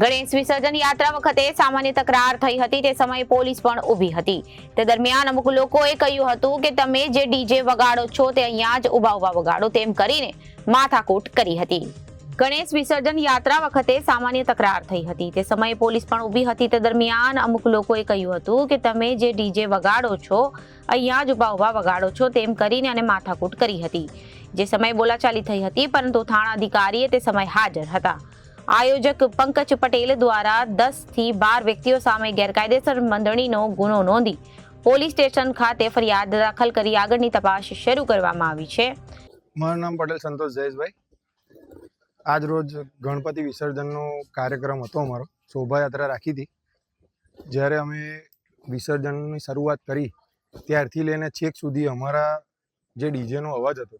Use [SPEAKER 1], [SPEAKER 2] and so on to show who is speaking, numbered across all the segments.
[SPEAKER 1] ગણેશ વિસર્જન યાત્રા વખતે સામાન્ય તકરાર થઈ હતી તે સમયે પોલીસ પણ ઊભી હતી। તે દરમિયાન અમુક લોકોએ કહ્યું હતું કે તમે જે ડીજે વગાડો છો તે અહીંયા જ ઊભા વગાડો તેમ કરીને માથાકૂટ કરી હતી। ગણેશ વિસર્જન યાત્રા વખતે સામાન્ય તકરાર થઈ હતી તે સમયે પોલીસ પણ ઊભી હતી। તે દરમિયાન અમુક લોકોએ કહ્યું હતું કે તમે જે ડીજે વગાડો છો અહીંયા જ ઊભા વગાડો છો તેમ કરીને અને માથાકૂટ કરી હતી। જે સમયે બોલાચાલી થઈ હતી પરંતુ થાણા અધિકારીએ તે સમયે હાજર હતા। આયોજક પંકજ પટેલ દ્વારા 10 થી 12 વ્યક્તિઓ સામે ગેરકાયદેસર મંડળીનો ગુનો નોંધી પોલીસ સ્ટેશન ખાતે ફરિયાદ દાખલ કરી આગળની તપાસ શરૂ કરવામાં આવી છે।
[SPEAKER 2] મારું નામ પટેલ સંતોષ જયેશભાઈ। આજ રોજ ગણપતિ વિસર્જનનો કાર્યક્રમ હતો અમારો, શોભાયાત્રા રાખી હતી। જ્યારે અમે વિસર્જનની શરૂઆત કરી ત્યારથી લઈને છેક સુધી અમારા જે ડીજેનો અવાજ હતો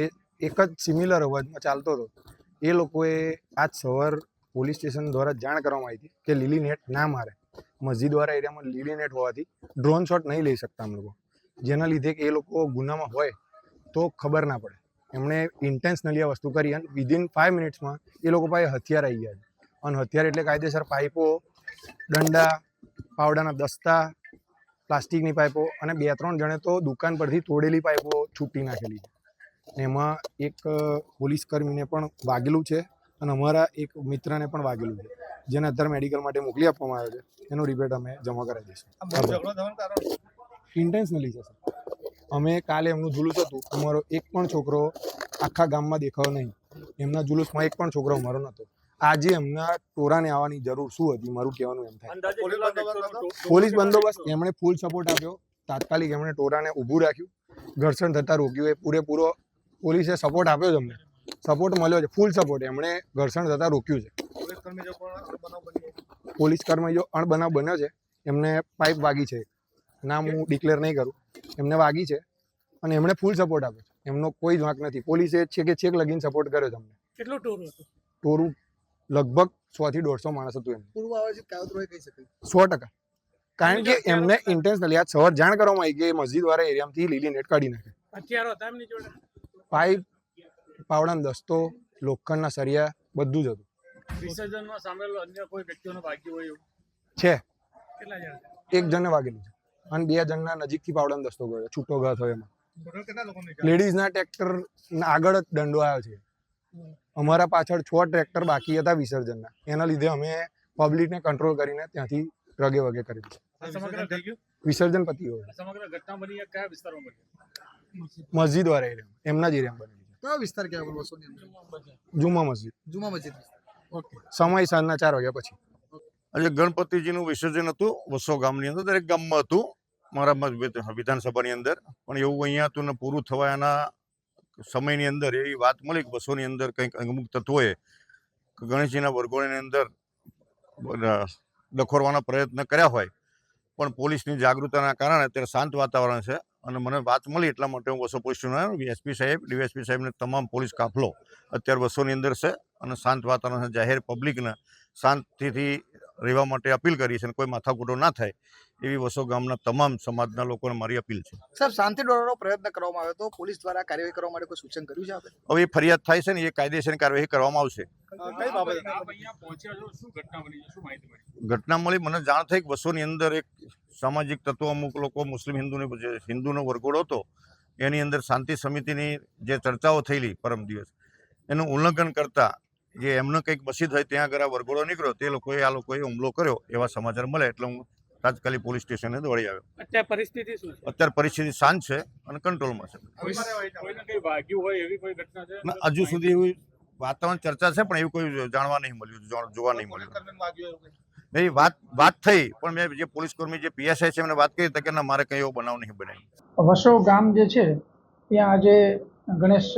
[SPEAKER 2] એ એક જ સિમિલર અવાજમાં ચાલતો હતો। એ લોકોએ આજ સવાર પોલીસ સ્ટેશન દ્વારા જાણ કરવામાં આવી હતી કે લીલી નેટ ના મારે। મસ્જિદવાળા એરિયામાં લીલી નેટ હોવાથી ડ્રોન શોટ નહીં લઈ શકતા અમે લોકો, જેના લીધે કે એ લોકો ગુનામાં હોય તો ખબર ના પડે। એમણે ઇન્ટેન્શનલી આ વસ્તુ કરી અને વિધિન 5 મિનિટ્સમાં એ લોકો પાસે હથિયાર આવી ગયા છે। અને હથિયાર એટલે કાયદેસર પાઇપો, દંડા, પાવડાના દસ્તા, પ્લાસ્ટિકની પાઇપો અને 2-3 જણે તો દુકાન પરથી તોડેલી પાઇપો છૂટી નાખેલી છે। એમાં એક પોલીસ કર્મીને પણ વાગેલું છે અને અમારા એક મિત્રને પણ વાગેલું છે, જેને અત્યારે મેડિકલ માટે મોકલી આપવામાં આવ્યો છે। એનું રિપોર્ટ અમે જમા કરાવી દઈશું। ઇન્ટેન્શનલી છે સર। અમે કાલે એમનું જુલુસ હતું, અમારો એક પણ છોકરો આખા ગામમાં દેખાયો નહીં। એમના જુલુસમાં એક પણ છોકરો અમારો નહોતો। આજે એમના ટોરાને આવવાની જરૂર શું હતી, મારું કહેવાનું એમ થાય। પોલીસ બંદોબસ્ત એમણે ફૂલ સપોર્ટ આપ્યો। તાત્કાલિક એમણે ટોરાને ઊભું રાખ્યું, ઘર્ષણ થતાં રોક્યું। એ પૂરેપૂરો પોલીસે સપોર્ટ આપ્યો છે, અમને સપોર્ટ મળ્યો છે, ફૂલ સપોર્ટ। એમણે ઘર્ષણ થતાં રોક્યું છે। પોલીસ કર્મી જો અણબનાવ બન્યો છે, એમને પાઇપ વાગી છે, નામ હું ડિક્લેર નહીં કરું, એમને વાગી છે અને એમણે ફૂલ સપોર્ટ આપ્યો છે। એમનો કોઈ જ વાંક નથી। પોલીસે છેક લગીને સપોર્ટ કર્યો છે અમને।
[SPEAKER 3] કેટલું ટોરું હતું?
[SPEAKER 2] ટોરું લગભગ 100 થી 150 માણસ હતું। એમ
[SPEAKER 3] પૂર્વ આવાજ કાવતરો કહી શકાય
[SPEAKER 2] 100%। કારણ કે એમને ઇન્ટેન્શનલી આજ સવાર જાણ કરવામાં આવી કે મસ્જિદવાળા એરિયામાંથી લીલી નેટ કાઢી નાખે।
[SPEAKER 3] હથિયારો હતા એમની જોડે?
[SPEAKER 2] પાઇપ, પાવડાનો દસ્તો, લોખંડના સળિયા બધું જ હતું।
[SPEAKER 3] વિસર્જનમાં સામેલ અન્ય કોઈ વ્યક્તિઓને વાગ્યું હોય એવું
[SPEAKER 2] છે,
[SPEAKER 3] કેટલા જણ?
[SPEAKER 2] એક જણને વાગેલું છે અને 2 જણના નજીકથી પાવડાનો દસ્તો ગયો, છૂટો ઘા થયો। એમાં
[SPEAKER 3] ટોટલ કેટલા લોકોને?
[SPEAKER 2] લેડીઝના ટ્રેક્ટર આગળ જ દંડો આવ્યો છે। અમારા પાછળ 6 ટ્રેક્ટર બાકી હતા વિસર્જનના, એના લીધે અમે પબ્લિકને કંટ્રોલ કરીને ત્યાંથી રગે વગે કરી દીધું।
[SPEAKER 3] સમગ્ર થઈ ગયું?
[SPEAKER 2] વિસર્જન પતી ગયું।
[SPEAKER 3] સમગ્ર ઘટના બની કયા વિસ્તારોમાં બની?
[SPEAKER 2] મસ્જિદવાળા એરિયામાં, એમના જ એરિયામાં બનેલી છે।
[SPEAKER 3] કયો વિસ્તાર કહેવાય વસોની અંદર?
[SPEAKER 2] જુમા મસ્જિદ।
[SPEAKER 3] જુમા મસ્જિદ. ઓકે।
[SPEAKER 2] સમય સાંજના 4 વાગ્યા પછી।
[SPEAKER 4] આજે ગણપતિજીનું વિસર્જન હતું વસો ગામની અંદર, દરેક ગામમાં હતું, મારા વિધાનસભાની અંદર પણ એવું અહીંયા હતું ને પૂરું થવાના સમયની અંદર એવી વાત મળી કે વસોની અંદર કંઈક અમુક તત્વોએ ગણેશજીના વરઘોડાની અંદર દખોરવાના પ્રયત્ન કર્યા હોય, પણ પોલીસની જાગૃતતાના કારણે અત્યારે શાંત વાતાવરણ છે। અને મને વાત મળી એટલા માટે હું વસો પોલીસ સ્ટેશન આવ્યો। એસપી સાહેબ, ડીવાયએસપી સાહેબને તમામ પોલીસ કાફલો અત્યારે વસોની અંદર છે અને શાંત વાતાવરણ જાહેર પબ્લિકને શાંતિથી રહેવા માટે અપીલ કરી છે અને કોઈ માથાકૂટો ના થાય એવી વસો ગામના તમામ સમાજના લોકોને મારી અપીલ છે।
[SPEAKER 3] સાહેબ, શાંતિ દોરવાનો પ્રયત્ન કરવામાં આવ્યો તો પોલીસ દ્વારા કાર્યવાહી કરવા માટે કોઈ સૂચન કર્યું છે આપે?
[SPEAKER 4] હવે એ ફરિયાદ થાય છે ને એ કાયદેસરની કાર્યવાહી કરવામાં આવશે।
[SPEAKER 3] કઈ બાબતે અહીંયા પહોંચ્યા છો? શું ઘટના બની છે? શું માહિતી મળી?
[SPEAKER 4] ઘટના મળી, મને જાણ થઈ કે વસોની અંદર એક સામાજિક તત્વો અમુક લોકો મુસ્લિમ હિન્દુનો વરઘોડો હતો, એની અંદર શાંતિ સમિતિની જે ચર્ચાઓ થયેલી પરમ દિવસ, એનું ઉલ્લંઘન કરતા જે એમને કંઈક મસ્જિદ હોય ત્યાં આગળ વરઘોડો નીકળ્યો, તે આ લોકોએ હુમલો કર્યો એવા સમાચાર મળે એટલે હું તાત્કાલિક પોલીસ સ્ટેશને દોડી આવ્યો।
[SPEAKER 3] અત્યારે પરિસ્થિતિ શું છે?
[SPEAKER 4] અત્યારે પરિસ્થિતિ શાંત છે અને કંટ્રોલમાં છે।
[SPEAKER 3] કોઈને કઈ વાગ્યું હોય એવી કોઈ ઘટના છે?
[SPEAKER 4] હજુ સુધી એવી વાતાવરણ ચર્ચા છે પણ એવું કોઈ જાણવા નહીં મળ્યું, જોવા નહીં મળ્યું। એ વાત થઈ પણ મેં જે પોલીસ કર્મી જે પીએસઆઈ છે એમને વાત કરી કે ના, મારે કંઈ એવો બનાવ નહીં બન્યો।
[SPEAKER 5] વસો ગામ જે છે ત્યાં આજે ગણેશ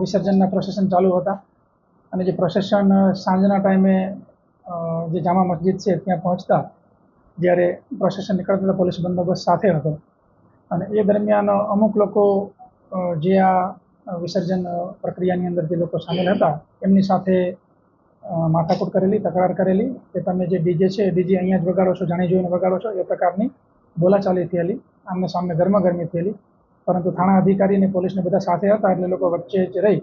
[SPEAKER 5] વિસર્જનના પ્રોસેશન ચાલુ હતા અને જે પ્રોસેશન સાંજના ટાઈમે જે જામા મસ્જિદ છે ત્યાં પહોંચતા જ્યારે પ્રોસેશન નીકળતા પોલીસ બંદોબસ્ત સાથે હતો અને એ દરમિયાન અમુક લોકો જે આ વિસર્જન પ્રક્રિયાની અંદર જે લોકો સામેલ હતા એમની સાથે માથાકૂટ કરેલી, તકરાર કરેલી કે તમે જે ડીજે છે ડીજે અહીંયા જ વગાડો છો, જાણી જોઈને વગાડો છો, એ પ્રકારની બોલાચાલી થયેલી, આમને સામને ગરમાગરમી થયેલી। પરંતુ થાણા અધિકારી અને પોલીસને બધા સાથે હતા એટલે લોકો વચ્ચે જ રહી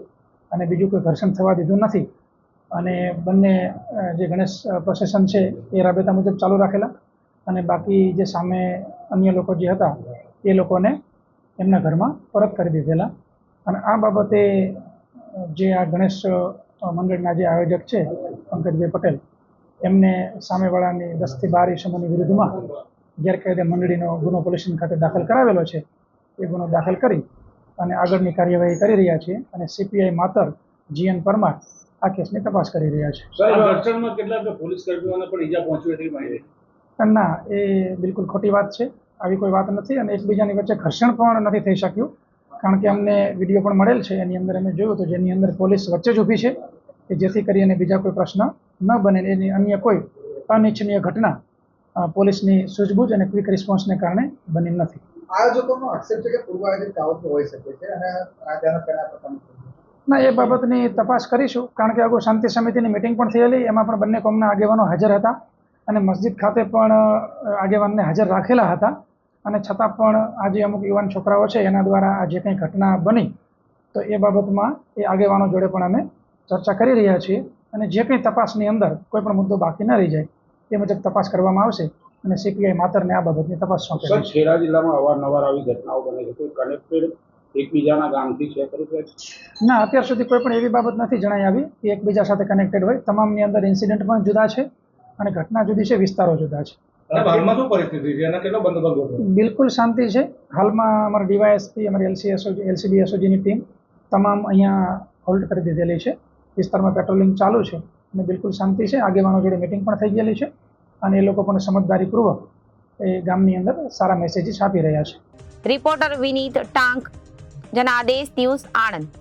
[SPEAKER 5] અને બીજું કોઈ ઘર્ષણ થવા દીધું નથી અને બંને જે ગણેશ પ્રોસેસન છે એ રાબેતા મુજબ ચાલુ રાખેલા અને બાકી જે સામે અન્ય લોકો જે હતા એ લોકોને એમના ઘરમાં પરત કરી દીધેલા. અને આ બાબતે જે આ ગણેશ મંડળના જે આયોજક છે પંકજભાઈ પટેલ એમને સામેવાળાની 10 થી 12 ઇસમોની વિરુદ્ધમાં ગેરકાયદે મંડળીનો ગુનો પોલીસ સ્ટેશન ખાતે દાખલ કરાવેલો છે. એ ગુનો દાખલ કરી અને આગળની કાર્યવાહી કરી રહ્યા છીએ અને CPI માતર GN પરમાર આ કેસની તપાસ કરી રહ્યા છે. ના, એ બિલકુલ ખોટી વાત છે. આવી કોઈ વાત નથી અને એકબીજાની વચ્ચે ઘર્ષણ પણ નથી થઈ શક્યું, કારણ કે અમને વિડીયો પણ મળેલ છે. એની અંદર અમે જોયું હતું જેની અંદર પોલીસ વચ્ચે જ ઊભી છે કે જેથી કરીને બીજા કોઈ પ્રશ્ન ન બને. એની અન્ય કોઈ અનિચ્છનીય ઘટના પોલીસની સૂઝબૂઝ અને ક્વિક રિસ્પોન્સને કારણે બની નથી.
[SPEAKER 3] આયોજકોનો આક્ષેપ છે કે પૂર્વ આયોજિત દાવતો હોઈ શકે છે અને તેના પહેલા પ્રકારનું
[SPEAKER 5] ના, એ બાબતની તપાસ કરીશું, કારણ કે અગાઉ શાંતિ સમિતિની મિટિંગ પણ થયેલી, એમાં પણ બંને કોમના આગેવાનો હાજર હતા અને મસ્જિદ ખાતે પણ આગેવાનને હાજર રાખેલા હતા. અને છતાં પણ આજે અમુક યુવાન છોકરાઓ છે એના દ્વારા આ જે કંઈ ઘટના બની તો એ બાબતમાં એ આગેવાનો જોડે પણ અમે ચર્ચા કરી રહ્યા છીએ અને જે કંઈ તપાસની અંદર કોઈ પણ મુદ્દો બાકી ન રહી જાય એ મુજબ તપાસ કરવામાં આવશે અને CPI માતરને આ બાબતની તપાસ સોંપેલી છે.
[SPEAKER 6] ખેડા જિલ્લામાં અવારનવાર આવી ઘટનાઓ બને છે, કોઈ કનેક્ટેડ એકબીજાના ગામથી છે ખરું?
[SPEAKER 5] ના, અત્યાર સુધી કોઈ પણ એવી બાબત નથી જણાઈ આવી કે એકબીજા સાથે કનેક્ટેડ હોય. તમામની અંદર ઇન્સિડન્ટ પણ જુદા છે અને ઘટના જુદી છે, વિસ્તારો જુદા છે.
[SPEAKER 6] હાલમાં શું પરિસ્થિતિ છે અને કેટલો બંદોબસ્ત?
[SPEAKER 5] બિલકુલ શાંતિ છે. હાલમાં અમારા DYSP, અમારી LCB SOGની ટીમ તમામ અહીંયા હોલ્ડ કરી દીધેલી છે. વિસ્તારમાં પેટ્રોલિંગ ચાલુ છે અને બિલકુલ શાંતિ છે. આગેવાનો જોડે મિટિંગ પણ થઈ ગયેલી છે અને એ લોકો પણ સમજદારીપૂર્વક એ ગામની અંદર સારા મેસેજીસ આપી રહ્યા છે.
[SPEAKER 1] રિપોર્ટર વિનીત ટાંક, જનાદેશ ન્યૂઝ, આણંદ.